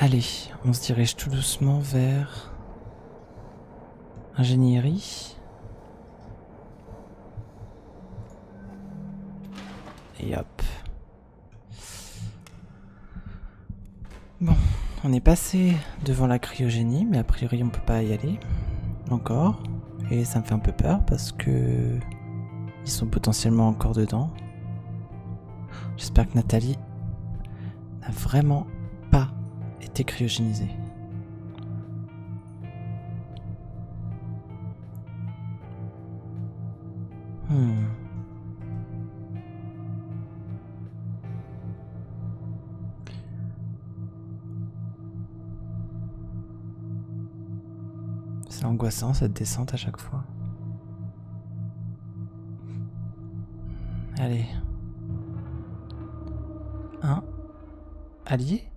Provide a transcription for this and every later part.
Allez, on se dirige tout doucement vers ingénierie. Et hop. Bon, on est passé devant la cryogénie, mais a priori on peut pas y aller encore. Et ça me fait un peu peur parce que ils sont potentiellement encore dedans. J'espère que Nathalie n'a vraiment pas été cryogénisée. C'est angoissant cette descente à chaque fois. Allez. Un allié?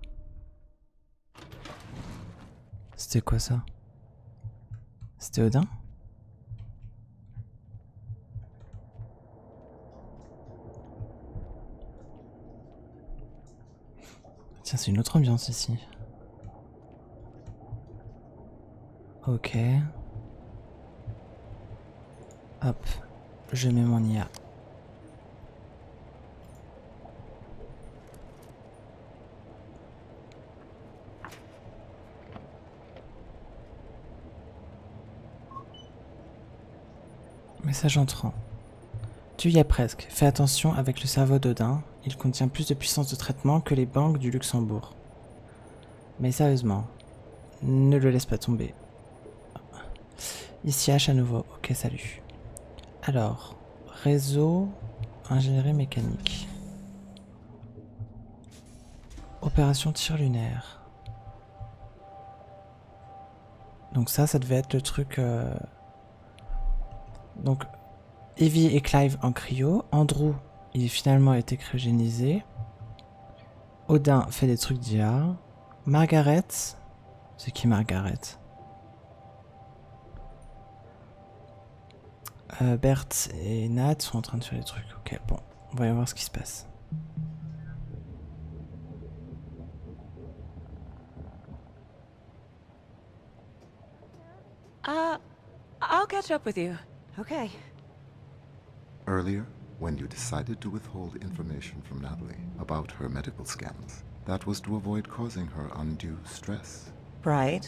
C'était quoi ça? C'était Odin? Tiens, c'est une autre ambiance ici. Ok. Hop, je mets mon IA. Message entrant. Tu y es presque. Fais attention avec le cerveau d'Odin. Il contient plus de puissance de traitement que les banques du Luxembourg. Mais sérieusement, ne le laisse pas tomber. Ici H à nouveau. Ok, salut. Alors, réseau, ingénierie mécanique. Opération tir lunaire. Donc ça devait être le truc... Donc, Evie et Clive en cryo. Andrew, il a finalement été cryogénisé. Odin fait des trucs d'IA. Margaret. C'est qui Margaret? Bert et Nat sont en train de faire des trucs. Ok, bon, voyons voir ce qui se passe. I'll catch up with you. Okay. Earlier, when you decided to withhold information from Natalie about her medical scans, that was to avoid causing her undue stress. Right.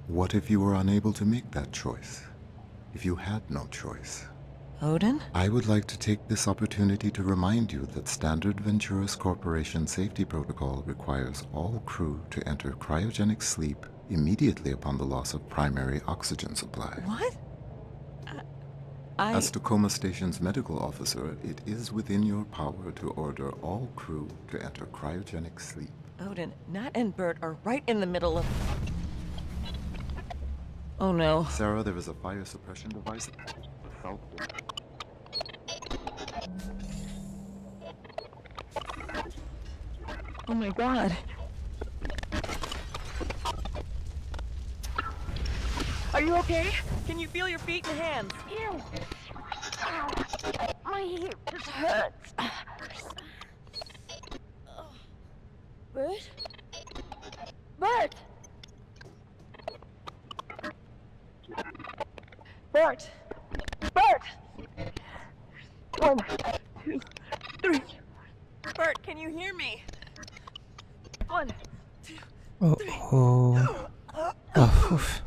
What if you were unable to make that choice? If you had no choice? Odin? I would like to take this opportunity to remind you that Standard Venturis Corporation safety protocol requires all crew to enter cryogenic sleep immediately upon the loss of primary oxygen supply. What? As Tacoma Station's medical officer, it is within your power to order all crew to enter cryogenic sleep. Odin, Nat and Bert are right in the middle of... Oh no. Sarah, there is a fire suppression device. Oh my god. Are you okay? Can you feel your feet and hands? Ew. Ow. My hip just hurts. Bert? Bert! Bert! Bert! 1, 2, 3. Bert, can you hear me? 1, 2. Oh oh. Oh, ouf.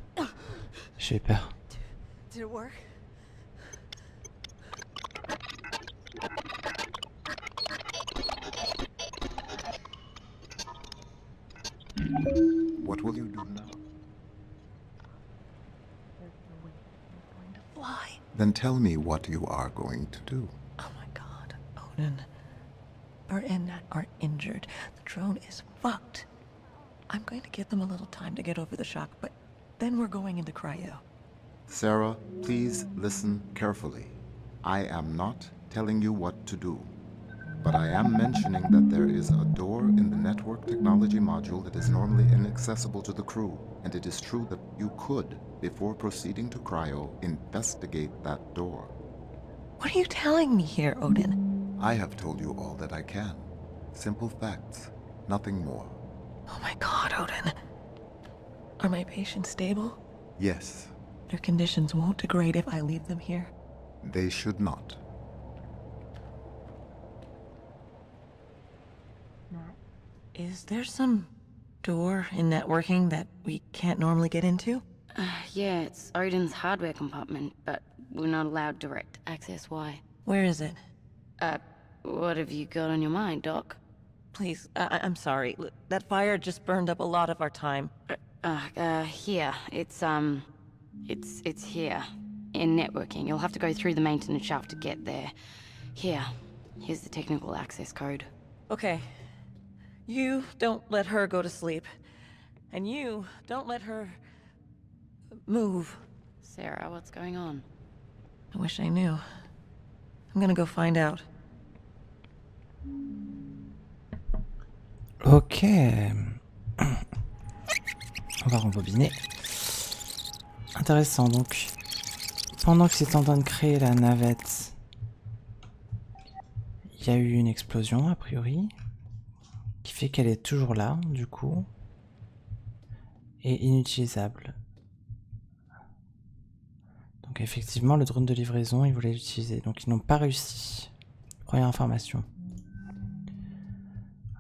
J'ai eu peur. Did it work? What will you do now? Fly. Then tell me what you are going to do. Oh my god, Odin. Bert and Nat are injured. The drone is fucked. I'm going to give them a little time to get over the shock, but then we're going into cryo. Sarah, please listen carefully. I am not telling you what to do, but I am mentioning that there is a door in the network technology module that is normally inaccessible to the crew, and it is true that you could, before proceeding to cryo, investigate that door. What are you telling me here, Odin? I have told you all that I can. Simple facts, nothing more. Oh my god, Odin. Are my patients stable? Yes, Their conditions won't degrade if I leave them here. they should not. Is there some door in networking that we can't normally get into? Yeah, it's Odin's hardware compartment, but we're not allowed direct access. Why? Where is it? What have you got on your mind, Doc? Please, I'm sorry. That fire just burned up a lot of our time. Here. It's here. In networking. You'll have to go through the maintenance shaft to get there. Here's the technical access code. Okay. You don't let her go to sleep. And you don't let her move. Sarah, what's going on? I wish I knew. I'm gonna go find out. Ok. On va rembobiner. Intéressant, donc. Pendant que c'est en train de créer la navette, il y a eu une explosion, a priori, qui fait qu'elle est toujours là, du coup, et inutilisable. Donc effectivement, le drone de livraison, ils voulaient l'utiliser, donc ils n'ont pas réussi. Première information.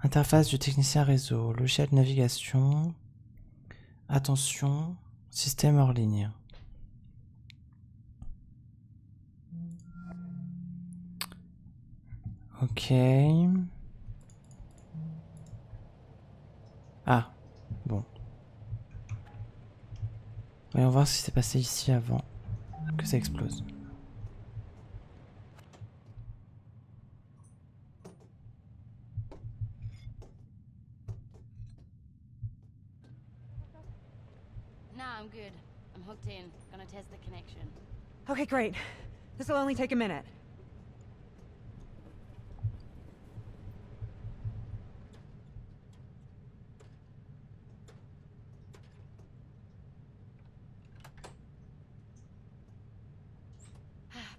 Interface du technicien réseau, logiciel de navigation, attention, système hors ligne. Ok. Ah, bon. Voyons voir ce qui s'est passé ici avant que ça explose. Nah, I'm good. I'm hooked in. Gonna test the connection. Okay, great. This'll only take a minute.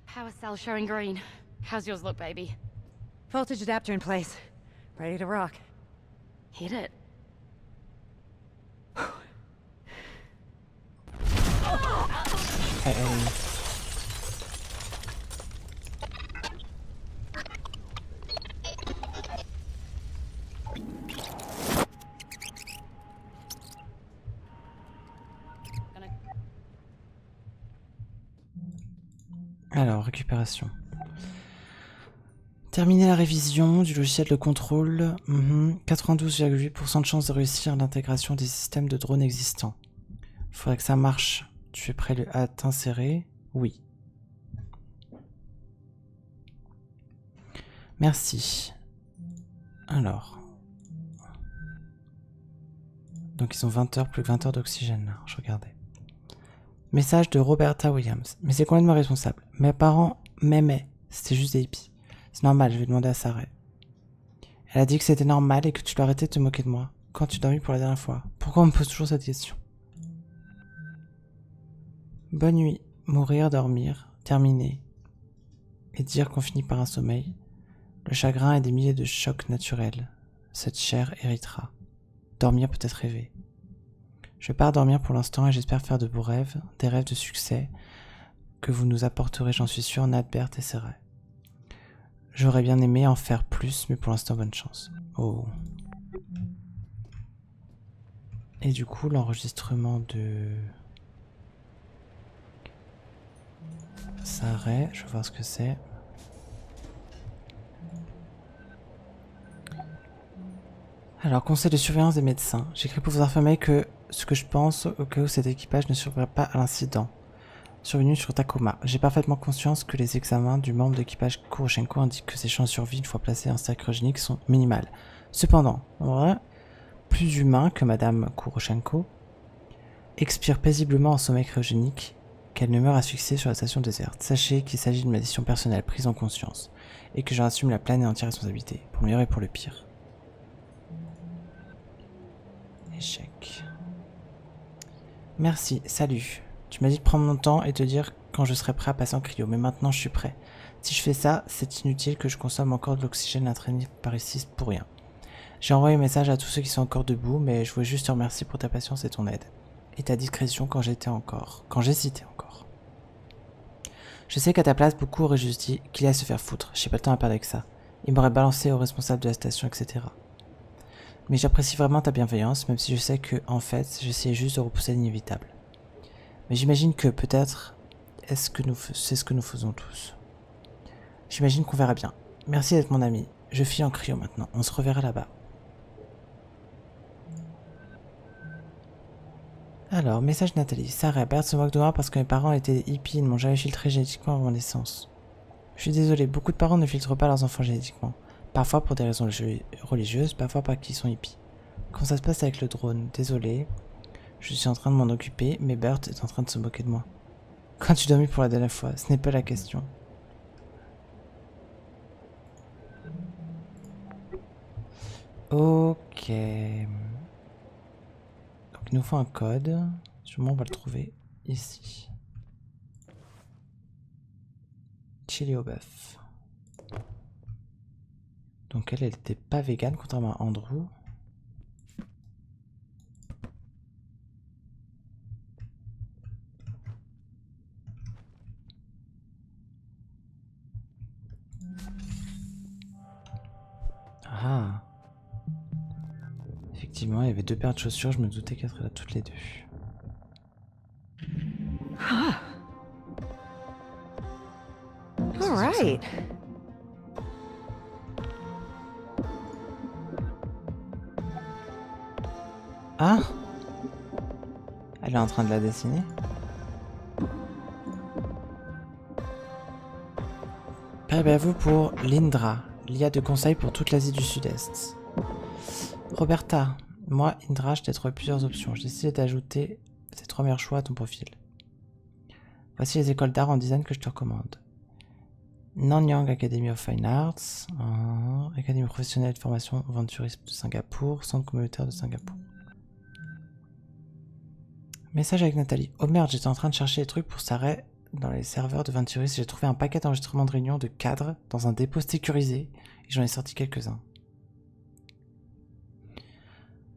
Power cell showing green. How's yours look, baby? Voltage adapter in place. Ready to rock. Hit it. Alors, récupération. Terminer la révision du logiciel de contrôle. 92,8% de chance de réussir l'intégration des systèmes de drones existants. Faudrait que ça marche. Tu es prêt à t'insérer? Oui. Merci. Alors. Donc ils ont 20 heures, plus que 20 heures d'oxygène là, je regardais. Message de Roberta Williams. Mais c'est complètement responsable. Mes parents m'aimaient. C'était juste des hippies. C'est normal, je vais demander à Sarah. Elle a dit que c'était normal et que tu dois arrêter de te moquer de moi. Quand tu dormis pour la dernière fois? Pourquoi on me pose toujours cette question? Bonne nuit. Mourir, dormir, terminer. Et dire qu'on finit par un sommeil. Le chagrin et des milliers de chocs naturels. Cette chair héritera. Dormir peut-être rêver. Je pars dormir pour l'instant et j'espère faire de beaux rêves, des rêves de succès, que vous nous apporterez, j'en suis sûr, Nat, Bert et Sarah. J'aurais bien aimé en faire plus, mais pour l'instant, bonne chance. Oh. Et du coup, l'enregistrement de Sarah, je vais voir ce que c'est. Alors, conseil de surveillance des médecins. J'écris pour vous informer que ce que je pense au cas où cet équipage ne survivrait pas à l'incident survenu sur Tacoma. J'ai parfaitement conscience que les examens du membre d'équipage Kuroshenko indiquent que ses chances de survie une fois placé en stack cryogénique sont minimales. Cependant, plus humain que Madame Kuroshenko expire paisiblement en sommeil cryogénique, qu'elle ne meurt asphyxiée sur la station déserte. Sachez qu'il s'agit d'une décision personnelle prise en conscience et que j'en assume la pleine et entière responsabilité, pour le meilleur et pour le pire. Échec. Merci, salut. Tu m'as dit de prendre mon temps et te dire quand je serai prêt à passer en cryo, mais maintenant je suis prêt. Si je fais ça, c'est inutile que je consomme encore de l'oxygène intraigné par ici pour rien. J'ai envoyé un message à tous ceux qui sont encore debout, mais je voulais juste te remercier pour ta patience et ton aide. et ta discrétion quand j'hésitais encore. Je sais qu'à ta place, beaucoup auraient juste dit qu'il allait se faire foutre, j'ai pas le temps à perdre avec ça. Il m'aurait balancé au responsable de la station, etc. Mais j'apprécie vraiment ta bienveillance, même si je sais que, en fait, j'essayais juste de repousser l'inévitable. Mais j'imagine que, peut-être, c'est ce que nous faisons tous. J'imagine qu'on verra bien. Merci d'être mon ami. Je file en cryo maintenant, on se reverra là-bas. Alors, message Nathalie. Sarah, Bert se moque de moi parce que mes parents étaient hippies et ne m'ont jamais filtré génétiquement avant mon naissance. Je suis désolé, beaucoup de parents ne filtrent pas leurs enfants génétiquement. Parfois pour des raisons religieuses, parfois parce qu'ils sont hippies. Comment ça se passe avec le drone? Désolé. Je suis en train de m'en occuper, mais Bert est en train de se moquer de moi. Quand tu dormis pour la dernière fois? Ce n'est pas la question. Ok. Donc il nous faut un code. Sûrement on va le trouver ici. Chili au bœuf. Donc elle était pas végane contrairement à Andrew. Ah. Effectivement, il y avait 2 paires de chaussures, je me doutais qu'elles seraient là toutes les 2. All right. Ah! Elle est en train de la dessiner. Père à vous pour l'Indra, l'IA de conseil pour toute l'Asie du Sud-Est. Roberta, moi, Indra, je t'ai trouvé plusieurs options. J'ai décidé d'ajouter ces 3 meilleurs choix à ton profil. Voici les écoles d'art en design que je te recommande. Nanyang Academy of Fine Arts, Académie professionnelle de formation venturisme de Singapour, Centre communautaire de Singapour. Message avec Nathalie. Oh merde, j'étais en train de chercher les trucs pour Sarah dans les serveurs de Venturis. J'ai trouvé un paquet d'enregistrements de réunion de cadres dans un dépôt sécurisé et j'en ai sorti quelques-uns.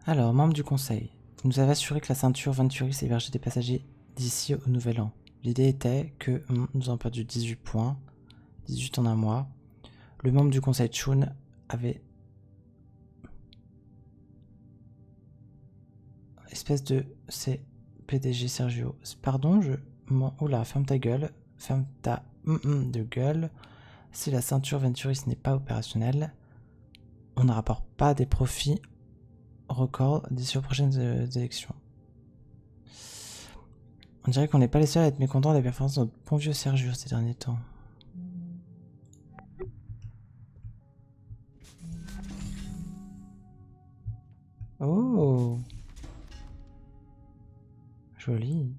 Alors, membre du conseil, vous nous avez assuré que la ceinture Venturis hébergeait des passagers d'ici au nouvel an. L'idée était que nous avons perdu 18 points, 18 en un mois. Le membre du conseil Chun avait... Espèce de... C'est PDG Sergio. Pardon, Oula, ferme ta gueule. Ferme ta de gueule. Si la ceinture Venturis n'est pas opérationnelle, on ne rapporte pas des profits records d'ici aux prochaines élections. On dirait qu'on n'est pas les seuls à être mécontents des performances de notre bon vieux Sergio ces derniers temps. Oh, joli.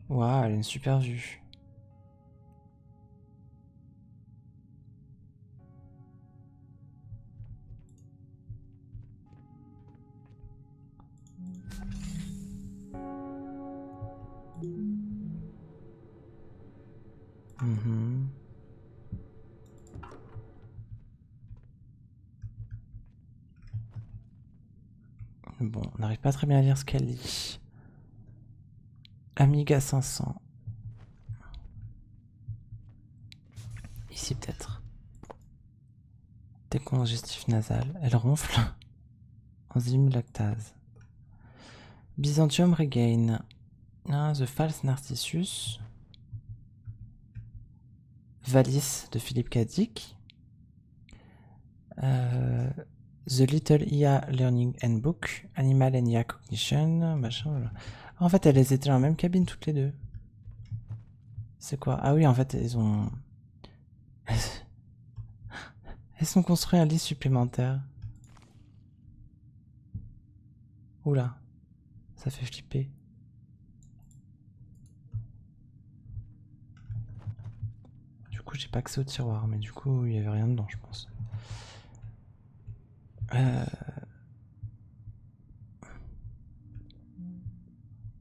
Waouh, elle a une super vue. Bon, on n'arrive pas très bien à lire ce qu'elle lit. Amiga 500. Ici peut-être. Décongestif nasal. Elle ronfle. Enzyme lactase. Byzantium Regain. The False Narcissus. Valis de Philippe Cadic. The Little IA Learning Handbook. Animal and IA Cognition. Machin, voilà. En fait, elles étaient dans la même cabine toutes les deux. C'est quoi? Ah oui, en fait, elles ont construit un lit supplémentaire. Oula, ça fait flipper. Du coup, j'ai pas accès au tiroir, mais du coup, il y avait rien dedans, je pense.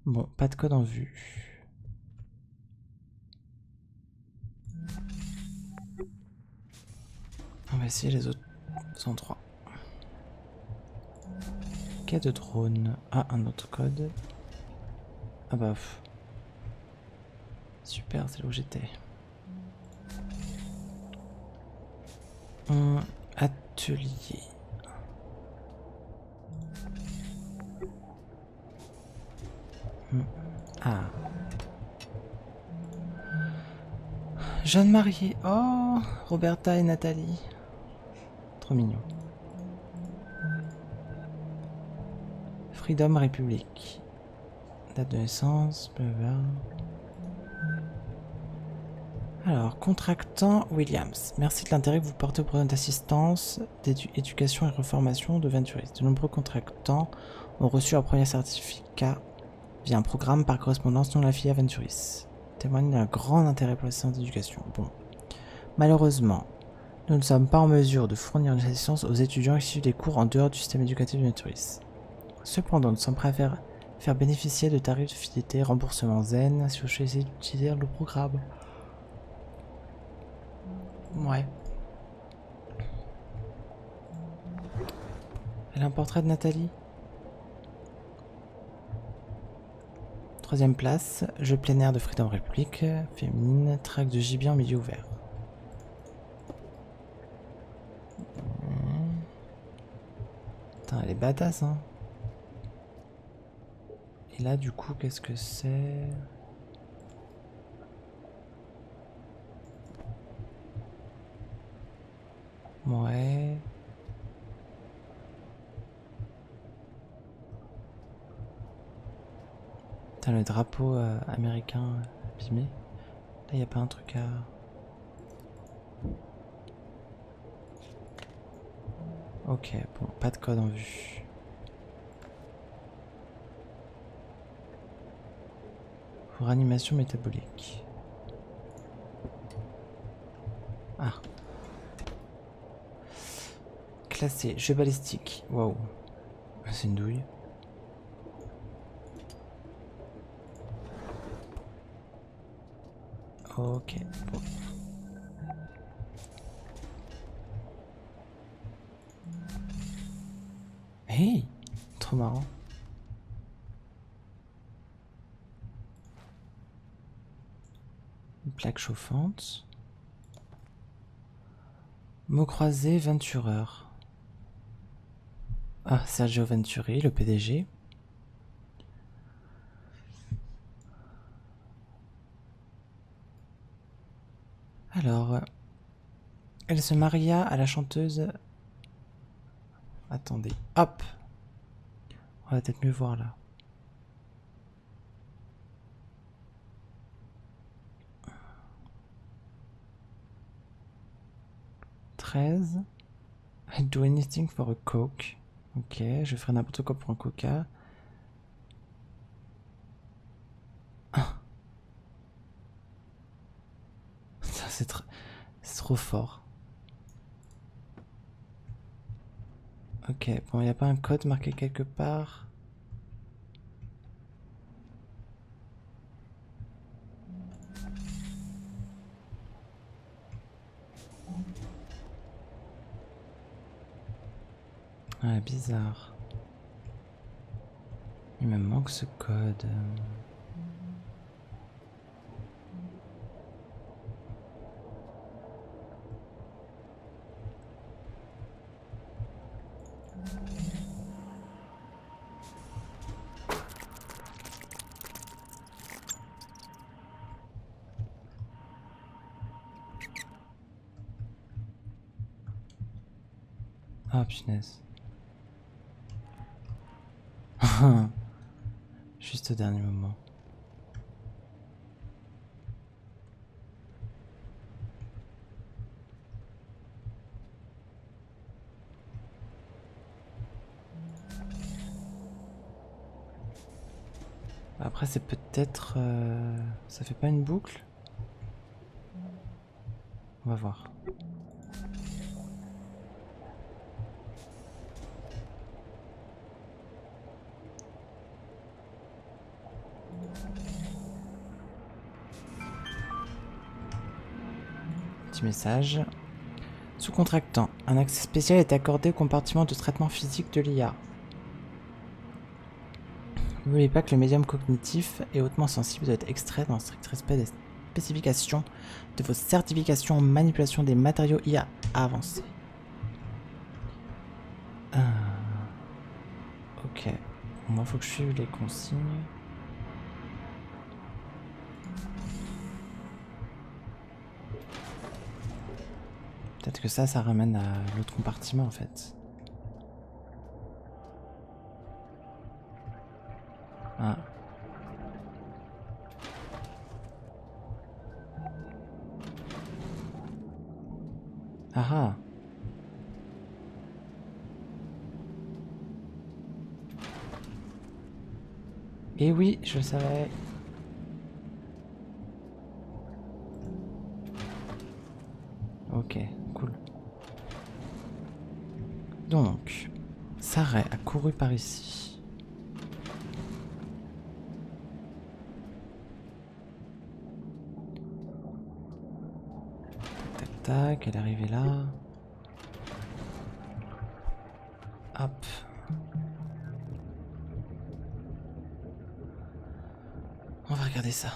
Bon, pas de code en vue. On va essayer les autres endroits. Quai de drone. Ah, un autre code. Ah bah... Super, c'est là où j'étais. Atelier. Ah. Jeune mariée. Oh, Roberta et Nathalie. Trop mignon. Freedom Republic. Date de naissance, blablabla. Alors, contractant Williams. Merci de l'intérêt que vous portez au programme d'assistance, d'éducation et reformation de Venturis. De nombreux contractants ont reçu leur premier certificat via un programme par correspondance non affilié à Venturis. Témoigne d'un grand intérêt pour l'assistance d'éducation. Bon. Malheureusement, nous ne sommes pas en mesure de fournir une assistance aux étudiants issus des cours en dehors du système éducatif de Venturis. Cependant, nous sommes prêts à faire bénéficier de tarifs de fidélité, remboursement zen, si vous choisissez d'utiliser le programme. Ouais. Elle a un portrait de Nathalie. 3ème place, jeu plein air de Freedom Republic, féminine, track de gibier en milieu ouvert. Putain, elle est badass, hein. Et là, du coup, qu'est-ce que c'est? Ouais. Putain, le drapeau américain abîmé. Là, y a pas un truc à... Ok, bon, pas de code en vue. Pour animation métabolique. Ah. Classé, jeu balistique. Waouh. C'est une douille. Ok. Bon. Hey, trop marrant. Une plaque chauffante. Mots croisés, Ventureur. Ah, Sergio Venturi, le PDG. Alors, elle se maria à la chanteuse... Attendez, hop. On va peut-être mieux voir là. I'd do anything for a coke. Ok, je ferai n'importe quoi pour un coca. Ah. C'est trop fort. Ok, bon, il n'y a pas un code marqué quelque part. Ah, bizarre. Il me manque ce code. Ah, punaise. Juste au dernier moment. Après c'est peut-être... ça fait pas une boucle? On va voir. Petit message. Sous-contractant. Un accès spécial est accordé au compartiment de traitement physique de l'IA. N'oubliez pas que le médium cognitif est hautement sensible doit être extrait dans le strict respect des spécifications de vos certifications en manipulation des matériaux IA avancés. Ok. Moi, faut que je suive les consignes. Peut-être que ça ramène à l'autre compartiment en fait. Ah. Ah ah. Et oui, je le savais. Ok, cool. Donc, Sarah a couru par ici. Tac, tac, tac, elle est arrivée là. Hop. On va regarder ça.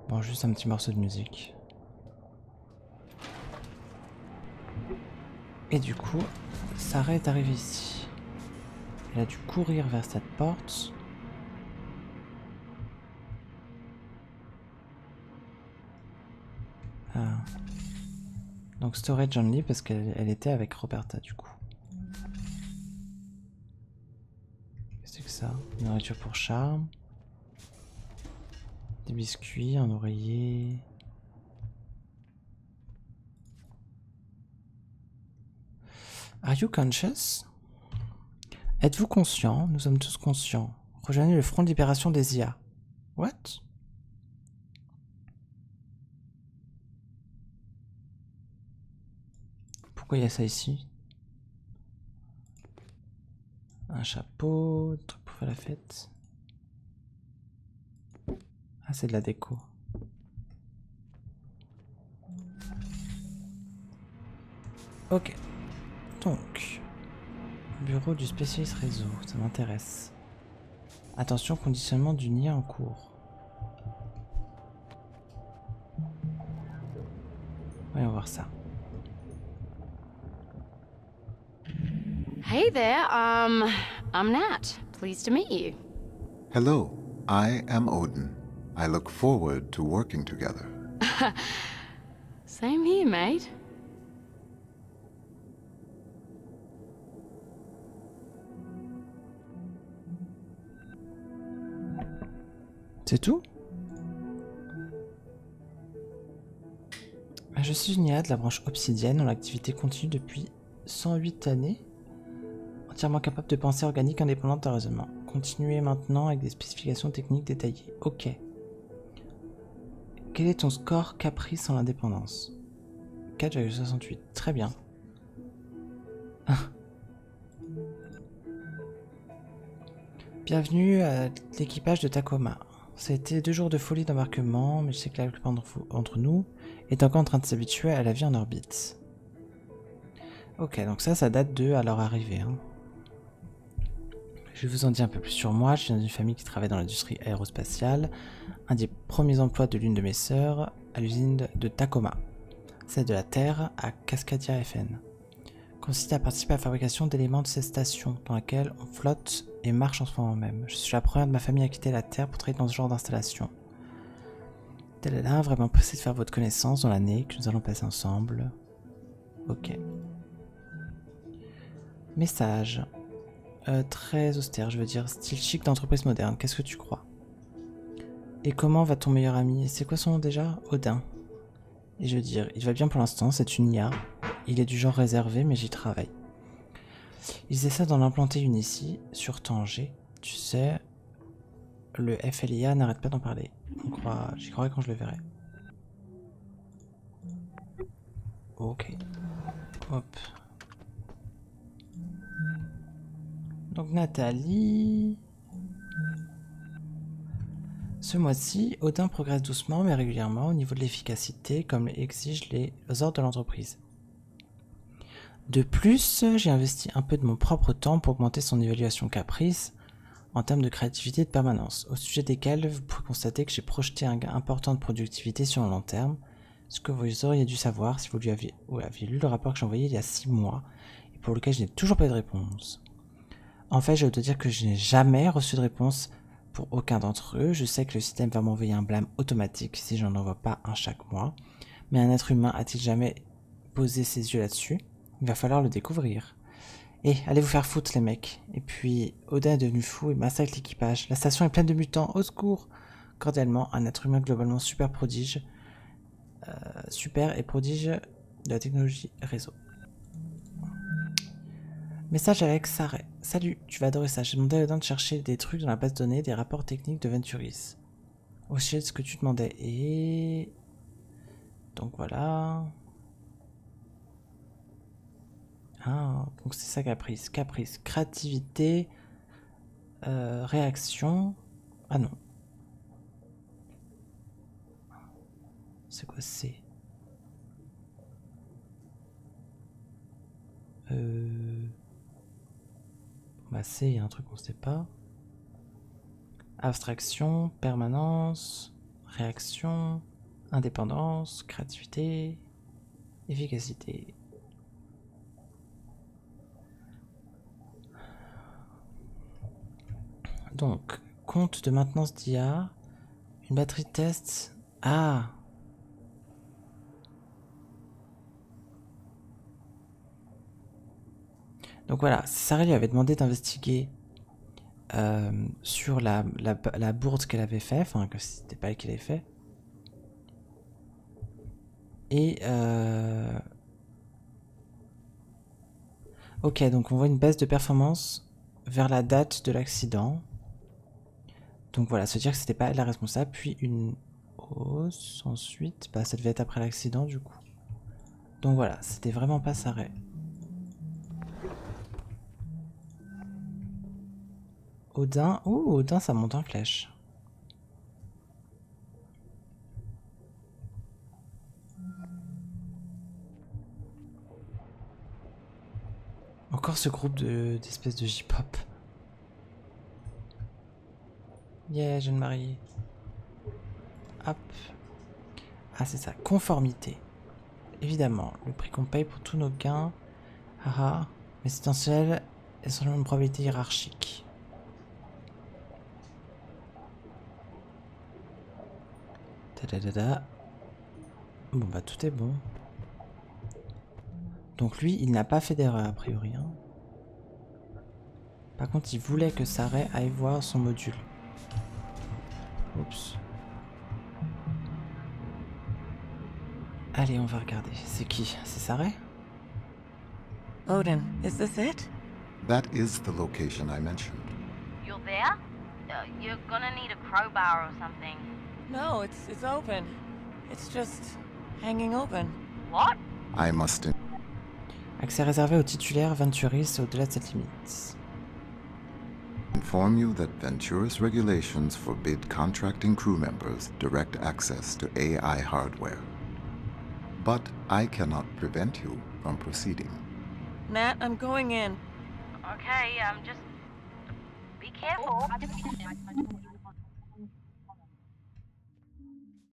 Bon, juste un petit morceau de musique. Et du coup, Sarah est arrivée ici. Elle a dû courir vers cette porte. Ah. Donc storage only parce qu'elle était avec Roberta du coup. Qu'est-ce que c'est que ça? Nourriture pour charme. Des biscuits, un oreiller. Are you conscious? Êtes-vous conscient? Nous sommes tous conscients. Rejoignez le Front de Libération des IA. What? Pourquoi il y a ça ici? Un chapeau, des trucs pour faire la fête. Ah, c'est de la déco. Ok. Donc, bureau du spécialiste réseau, ça m'intéresse. Attention, conditionnement du nid en cours. Voyons voir ça. Hey there, I'm Nat. Pleased to meet you. Hello, I am Odin. I look forward to working together. Same here, mate. C'est tout? Je suis une IA de la branche obsidienne dont l'activité continue depuis 108 années. Entièrement capable de pensée organique indépendante de raisonnement. Continuez maintenant avec des spécifications techniques détaillées. Ok. Quel est ton score caprice en l'indépendance? 4,68. Très bien. Bienvenue à l'équipage de Tacoma. Ça a été 2 jours de folie d'embarquement, mais je sais que la plupart d'entre nous est encore en train de s'habituer à la vie en orbite. Ok, donc ça date de à leur arrivée. Hein. Je vais vous en dire un peu plus sur moi. Je viens d'une famille qui travaille dans l'industrie aérospatiale. Un des premiers emplois de l'une de mes sœurs à l'usine de Tacoma, celle de la Terre à Cascadia FN. Consiste à participer à la fabrication d'éléments de cette station dans laquelle on flotte et marche en ce moment même. Je suis la première de ma famille à quitter la Terre pour travailler dans ce genre d'installation. Tel est là, vraiment pressé de faire votre connaissance dans l'année que nous allons passer ensemble. Ok. Message. Très austère, je veux dire, style chic d'entreprise moderne. Qu'est-ce que tu crois? Et comment va ton meilleur ami? C'est quoi son nom déjà? Odin. Et je veux dire, il va bien pour l'instant, c'est une IA. Il est du genre réservé, mais j'y travaille. Ils essaient d'en implanter une ici, sur Tanger. Tu sais, le FLIA n'arrête pas d'en parler. J'y croirai quand je le verrai. Ok. Hop. Donc Nathalie... Ce mois-ci, Odin progresse doucement mais régulièrement au niveau de l'efficacité comme l'exigent les ordres de l'entreprise. De plus, j'ai investi un peu de mon propre temps pour augmenter son évaluation caprice en termes de créativité et de permanence, au sujet desquels vous pouvez constater que j'ai projeté un gain important de productivité sur le long terme, ce que vous auriez dû savoir si vous aviez lu le rapport que j'ai envoyé il y a 6 mois et pour lequel je n'ai toujours pas eu de réponse. En fait, je dois dire que je n'ai jamais reçu de réponse pour aucun d'entre eux. Je sais que le système va m'envoyer un blâme automatique si j'en envoie pas un chaque mois, mais un être humain a-t-il jamais posé ses yeux là-dessus? Il va falloir le découvrir. Et allez vous faire foutre les mecs. Et puis, Odin est devenu fou et massacre l'équipage. La station est pleine de mutants, au secours. Cordialement, un être humain globalement super prodige. Super et prodige de la technologie réseau. Message avec Sarah. Salut, tu vas adorer ça. J'ai demandé à Odin de chercher des trucs dans la base de données, des rapports techniques de Venturis. Au sujet de ce que tu demandais. Et... donc voilà... Ah, donc c'est ça Caprice. Caprice, créativité, réaction. Ah non. C'est quoi c'est Bah c'est, il y a un truc qu'on sait pas. Abstraction, permanence, réaction, indépendance, créativité, efficacité. Donc, compte de maintenance d'IA, une batterie de test. Ah! Donc voilà, Sarah lui avait demandé d'investiguer sur la bourde qu'elle avait fait, enfin que c'était pas elle qui l'avait fait. Et ok, donc on voit une baisse de performance vers la date de l'accident. Donc voilà, se dire que c'était pas elle la responsable, puis une hausse ensuite, bah ça devait être après l'accident du coup. Donc voilà, c'était vraiment pas Sarah. Odin, ouh, Odin ça monte en flèche. Encore ce groupe d'espèces de J-pop. Yeah, jeune mariée. Hop. Ah, c'est ça. Conformité. Évidemment, le prix qu'on paye pour tous nos gains. Ah, mais c'est essentiellement une probabilité hiérarchique. Bon, bah, tout est bon. Donc, lui, il n'a pas fait d'erreur, a priori. Hein. Par contre, il voulait que Sarah aille voir son module. Oups. Allez, on va regarder. C'est qui? C'est Sarah? Odin, is this it? That is the location I mentioned. You're there? You're gonna need a crowbar or something. No, it's open. It's just hanging open. What? I must Accès réservé aux titulaires Venturis au-delà de cette limite. inform you that Venturis regulations forbid contracting crew members direct access to AI hardware. But I cannot prevent you from proceeding. Nat, I'm going in. Okay, just be careful.